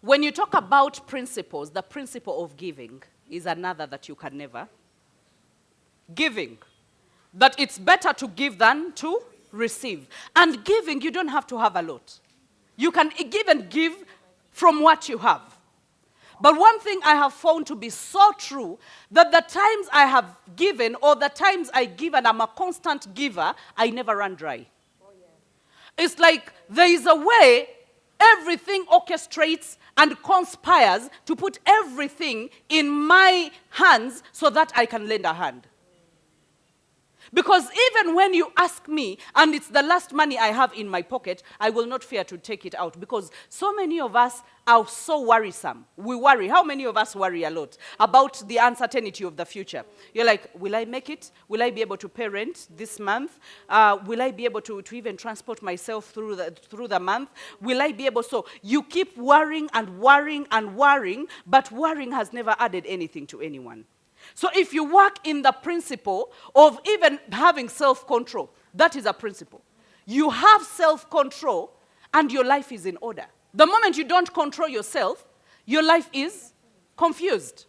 When you talk about principles, the principle of giving is another that you can never. Giving. That it's better to give than to receive. And giving, you don't have to have a lot. You can give and give from what you have. But one thing I have found to be so true, that the times I have given or the times I give and I'm a constant giver, I never run dry. Oh, yeah. It's like there is a way everything orchestrates and conspires to put everything in my hands so that I can lend a hand. Because even when you ask me, and it's the last money I have in my pocket, I will not fear to take it out. Because so many of us are so worrisome. We worry. How many of us worry a lot about the uncertainty of the future? You're like, will I make it? Will I be able to pay rent this month? Will I be able to even transport myself through the month? Will I be able? So you keep worrying and worrying and worrying, but worrying has never added anything to anyone. So if you work in the principle of even having self-control, that is a principle. You have self-control and your life is in order. The moment you don't control yourself, your life is confused.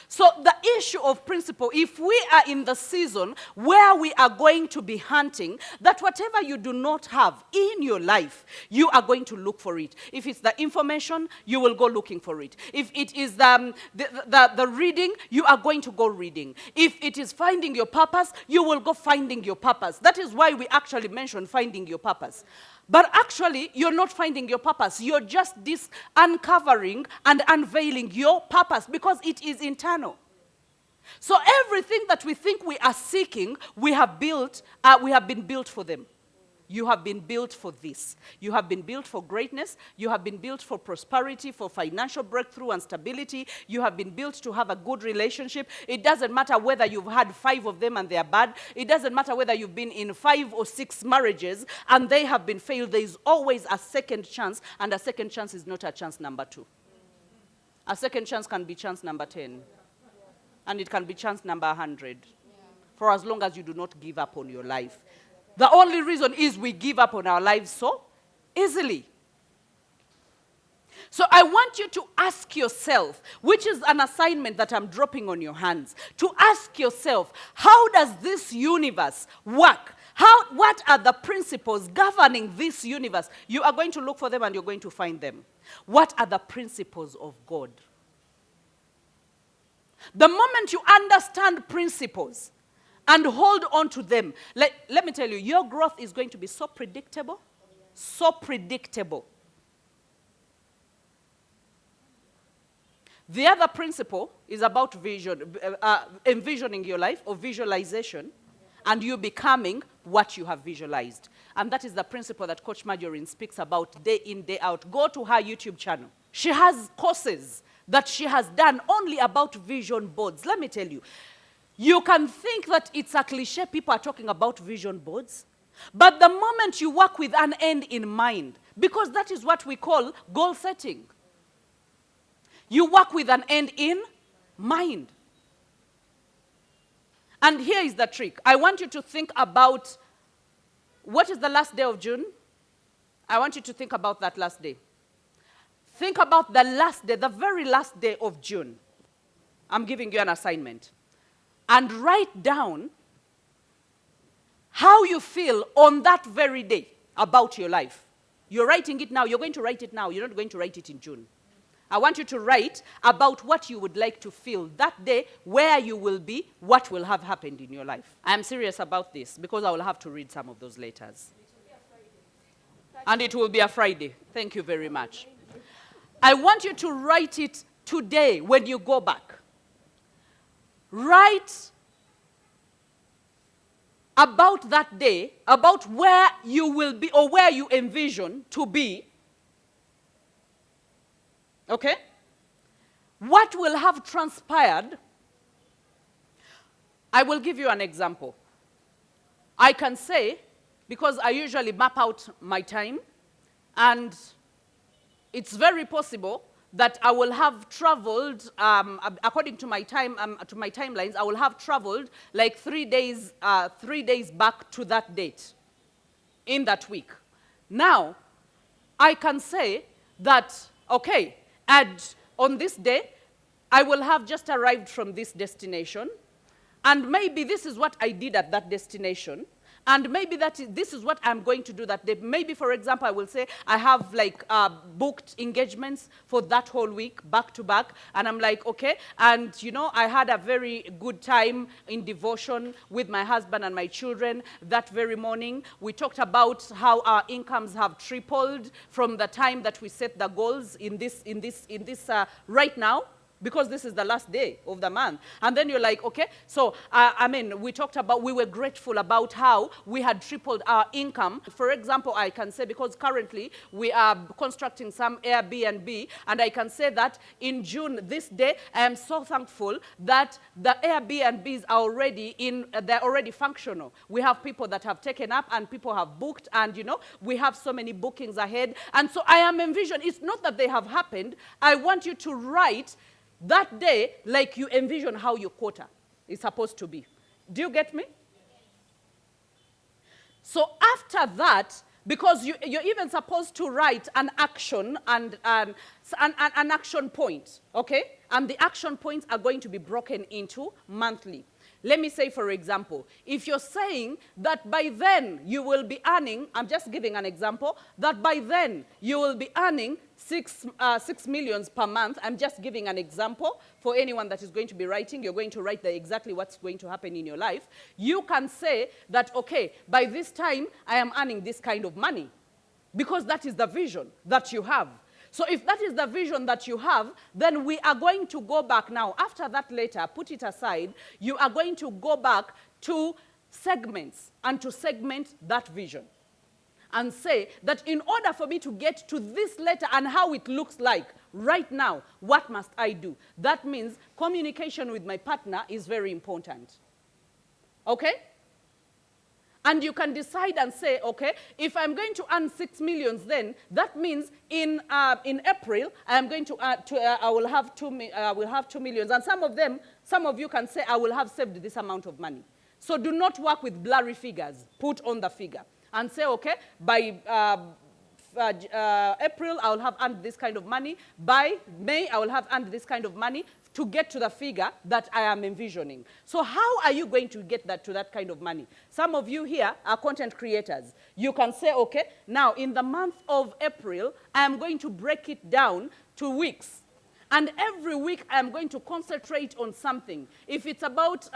So the issue of principle, if we are in the season where we are going to be hunting, that whatever you do not have in your life, you are going to look for it. If it's the information, you will go looking for it. If it is the reading, you are going to go reading. If it is finding your purpose, you will go finding your purpose. That is why we actually mention finding your purpose. But actually, you're not finding your purpose. You're just uncovering and unveiling your purpose because it is internal. So everything that we think we are seeking, we have been built for them. You have been built for this. You have been built for greatness. You have been built for prosperity, for financial breakthrough and stability. You have been built to have a good relationship. It doesn't matter whether you've had 5 of them and they are bad. It doesn't matter whether you've been in 5 or 6 marriages and they have been failed. There is always a second chance, and a second chance is not a chance number 2. A second chance can be chance number 10. And it can be chance number 100. For as long as you do not give up on your life. The only reason is we give up on our lives so easily. So I want you to ask yourself, which is an assignment that I'm dropping on your hands, to ask yourself, how does this universe work? What are the principles governing this universe? You are going to look for them and you're going to find them. What are the principles of God? The moment you understand principles, and hold on to them. Let me tell you, your growth is going to be so predictable. So predictable. The other principle is about vision, envisioning your life or visualization, and you becoming what you have visualized. And that is the principle that Coach Marjorie speaks about day in, day out. Go to her YouTube channel. She has courses that she has done only about vision boards. Let me tell you, you can think that it's a cliche, people are talking about vision boards. But the moment you work with an end in mind, because that is what we call goal setting. You work with an end in mind. And here is the trick. I want you to think about, what is the last day of June? I want you to think about that last day. Think about the last day, the very last day of June. I'm giving you an assignment. And write down how you feel on that very day about your life. You're writing it now. You're going to write it now. You're not going to write it in June. I want you to write about what you would like to feel that day, where you will be, what will have happened in your life. I'm serious about this because I will have to read some of those letters. And it will be a Friday. Thank you very much. I want you to write it today when you go back. Write about that day, about where you will be or where you envision to be. Okay? What will have transpired? I will give you an example. I can say, because I usually map out my time, and it's very possible that I will have traveled, according to my timelines, I will have traveled like 3 days back to that date in that week. Now, I can say that, okay, and on this day, I will have just arrived from this destination, and maybe this is what I did at that destination, and maybe this is what I'm going to do that day. Maybe, for example, I will say I have like booked engagements for that whole week, back to back, and I'm like, okay, and you know, I had a very good time in devotion with my husband and my children that very morning. We talked about how our incomes have tripled from the time that we set the goals in this right now, because this is the last day of the month. And then you're like, okay, so, I mean, we were grateful about how we had tripled our income. For example, I can say, because currently we are constructing some Airbnb, and I can say that in June, this day, I am so thankful that the Airbnbs are they're already functional. We have people that have taken up, and people have booked, and you know, we have so many bookings ahead. And so I am envisioning, it's not that they have happened. I want you to write that day like you envision how your quarter is supposed to be. Do you get me? So after that, because you're even supposed to write an action and an action point, okay? And the action points are going to be broken into monthly. Let me say, for example, if you're saying that by then you will be earning, I'm just giving an example, that by then you will be earning 6 millions per month. I'm just giving an example for anyone that is going to be writing. You're going to write exactly what's going to happen in your life. You can say that, okay, by this time I am earning this kind of money, because that is the vision that you have. So if that is the vision that you have, then we are going to go back now. After that letter, put it aside. You are going to go back to segments and to segment that vision. And say that in order for me to get to this letter and how it looks like right now, what must I do? That means communication with my partner is very important. Okay? And you can decide and say, okay, if I'm going to earn 6 millions, then that means in April I am going to I will have 2 millions. And some of you can say, I will have saved this amount of money. So do not work with blurry figures. Put on the figure and say, okay, by April I will have earned this kind of money. By May I will have earned this kind of money, to get to the figure that I am envisioning. So how are you going to get to that kind of money? Some of you here are content creators. You can say, okay, now in the month of April, I am going to break it down to weeks. And every week, I am going to concentrate on something. If it's about,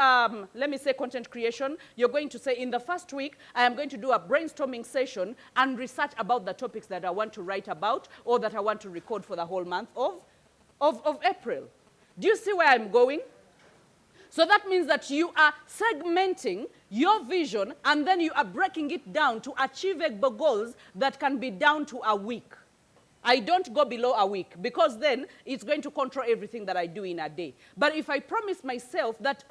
let me say, content creation, you're going to say, in the first week, I am going to do a brainstorming session and research about the topics that I want to write about or that I want to record for the whole month of April. Do you see where I'm going? So that means that you are segmenting your vision, and then you are breaking it down to achievable goals that can be down to a week. I don't go below a week, because then it's going to control everything that I do in a day. But if I promise myself that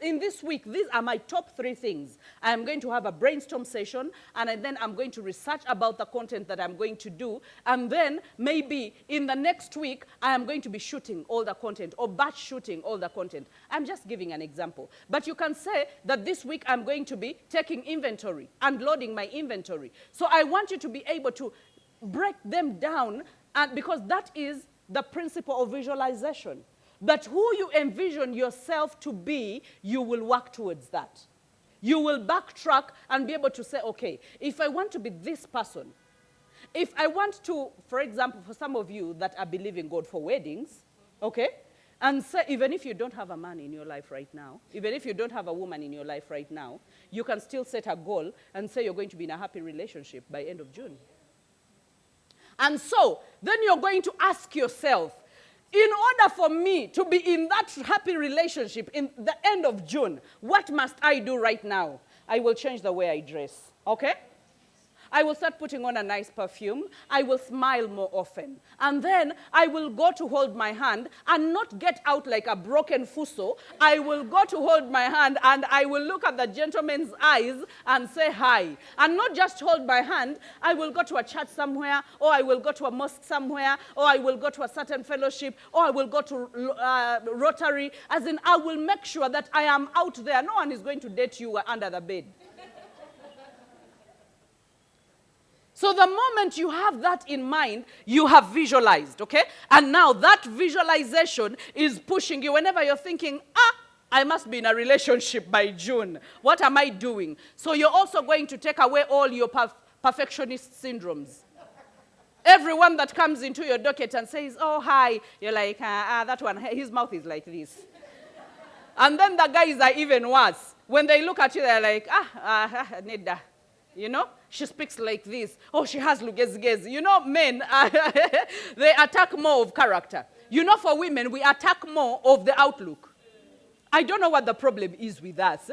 in this week, these are my top 3 things, I'm going to have a brainstorm session, and then I'm going to research about the content that I'm going to do, and then maybe in the next week, I am going to be shooting all the content, or batch shooting all the content. I'm just giving an example. But you can say that this week I'm going to be taking inventory and loading my inventory. So I want you to be able to break them down, and because that is the principle of visualization. That who you envision yourself to be, you will work towards that. You will backtrack and be able to say, okay, if I want to be this person, if I want to, for example, for some of you that are believing God for weddings, okay, and say, even if you don't have a man in your life right now, even if you don't have a woman in your life right now, you can still set a goal and say you're going to be in a happy relationship by end of June. And so, then you're going to ask yourself, in order for me to be in that happy relationship in the end of June, what must I do right now? I will change the way I dress, okay? I will start putting on a nice perfume. I will smile more often. And then I will go to hold my hand and not get out like a broken fuso. I will go to hold my hand and I will look at the gentleman's eyes and say hi. And not just hold my hand. I will go to a church somewhere, or I will go to a mosque somewhere, or I will go to a certain fellowship, or I will go to Rotary. As in, I will make sure that I am out there. No one is going to date you under the bed. So the moment you have that in mind, you have visualized, okay? And now that visualization is pushing you whenever you're thinking, I must be in a relationship by June. What am I doing? So you're also going to take away all your perfectionist syndromes. Everyone that comes into your docket and says, oh, hi, you're like, that one, his mouth is like this. And then the guys are even worse. When they look at you, they're like, Neda. You know, she speaks like this. Oh, she has lugezgez. You know, men, they attack more of character. You know, for women, we attack more of the outlook. I don't know what the problem is with us.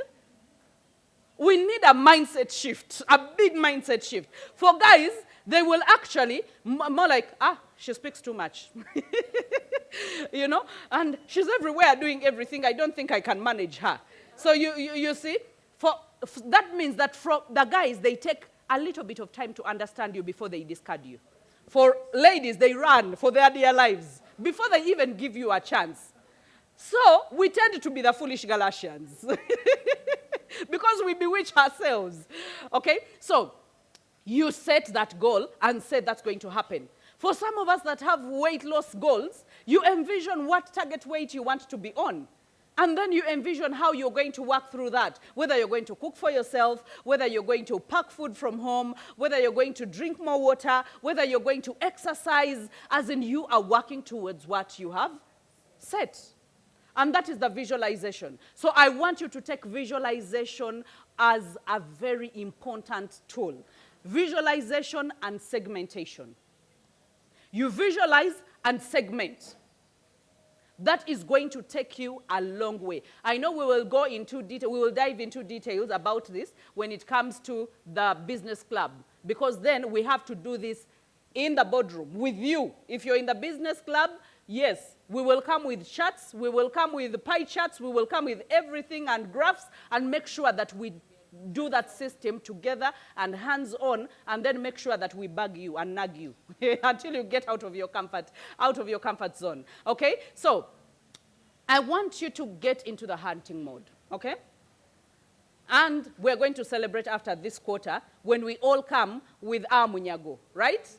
We need a mindset shift, a big mindset shift. For guys, they will actually, more like, she speaks too much. You know, and she's everywhere doing everything. I don't think I can manage her. So you see, that means that from the guys, they take a little bit of time to understand you before they discard you. For ladies, they run for their dear lives before they even give you a chance. So we tend to be the foolish Galatians because we bewitch ourselves. Okay? So you set that goal and say that's going to happen. For some of us that have weight loss goals, you envision what target weight you want to be on. And then you envision how you're going to work through that, whether you're going to cook for yourself, whether you're going to pack food from home, whether you're going to drink more water, whether you're going to exercise, as in you are working towards what you have set. And that is the visualization. So I want you to take visualization as a very important tool. Visualization and segmentation. You visualize and segment. That is going to take you a long way. I know we will go into detail, we will dive into details about this when it comes to the business club, because then we have to do this in the boardroom with you. If you're in the business club, yes, we will come with charts, we will come with pie charts, we will come with everything and graphs and make sure that we do that system together and hands-on, and then make sure that we bug you and nag you until you get out of your comfort zone. Okay? So I want you to get into the hunting mode. Okay? And we're going to celebrate after this quarter when we all come with our munyago, right?